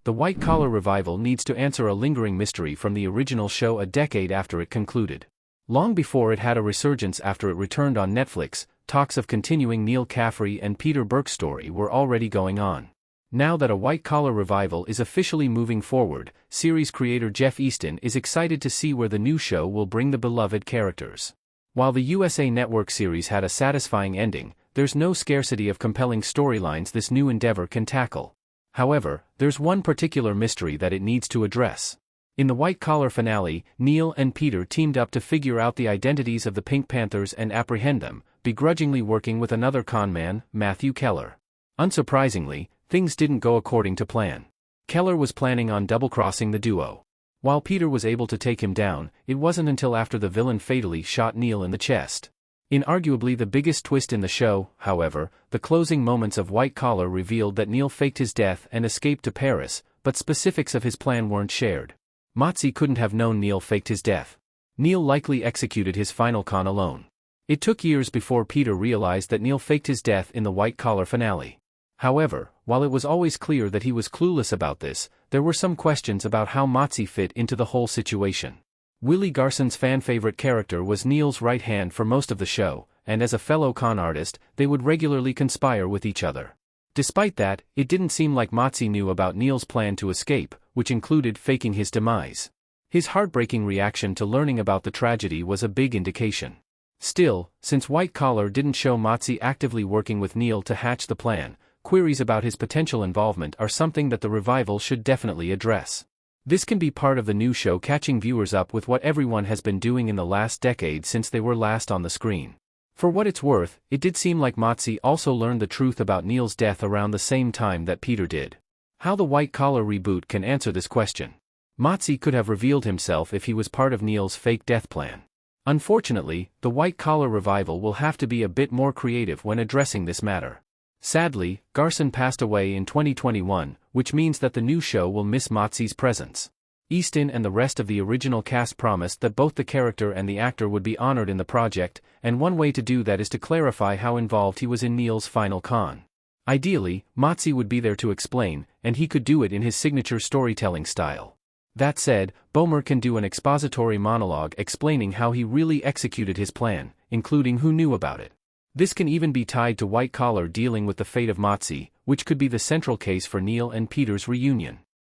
the White Collar revival needs to answer a lingering mystery from the original show a decade after it concluded. Long before it had a resurgence after it returned on Netflix, talks of continuing Neil Caffrey and Peter Berg's story were already going on. Now that a White Collar revival is officially moving forward, series creator Jeff Easton is excited to see where the new show will bring the beloved characters. While the USA Network series had a satisfying ending, there's no scarcity of compelling storylines this new endeavor can tackle. However, there's one particular mystery that it needs to address. In the White Collar finale, Neil and Peter teamed up to figure out the identities of the Pink Panthers and apprehend them, begrudgingly working with another conman, Matthew Keller. Unsurprisingly, things didn't go according to plan. Keller was planning on double-crossing the duo. While Peter was able to take him down, it wasn't until after the villain fatally shot Neil in the chest. In arguably the biggest twist in the show, however, the closing moments of White Collar revealed that Neil faked his death and escaped to Paris, but specifics of his plan weren't shared. Mozi couldn't have known Neil faked his death. Neil likely executed his final con alone. It took years before Peter realized that Neil faked his death in the White Collar finale. However, while it was always clear that he was clueless about this, there were some questions about how Mozi fit into the whole situation. Willie Garson's fan-favorite character was Neil's right hand for most of the show, and as a fellow con artist, they would regularly conspire with each other. Despite that, it didn't seem like Mozi knew about Neil's plan to escape, which included faking his demise. His heartbreaking reaction to learning about the tragedy was a big indication. Still, since White Collar didn't show Mozi actively working with Neil to hatch the plan, queries about his potential involvement are something that the revival should definitely address. This can be part of the new show catching viewers up with what everyone has been doing in the last decade since they were last on the screen. For what it's worth, it did seem like Mozi also learned the truth about Neil's death around the same time that Peter did. How the White Collar reboot can answer this question. Mozi could have revealed himself if he was part of Neil's fake death plan. Unfortunately, the White Collar revival will have to be a bit more creative when addressing this matter. Sadly, Garson passed away in 2021, which means that the new show will miss Mozi's presence. Easton and the rest of the original cast promised that both the character and the actor would be honored in the project, and one way to do that is to clarify how involved he was in Neil's final con. Ideally, Mozi would be there to explain, and he could do it in his signature storytelling style. That said, Bomer can do an expository monologue explaining how he really executed his plan, including who knew about it. This can even be tied to White Collar dealing with the fate of Mozi, which could be the central case for Neil and Peter's reunion.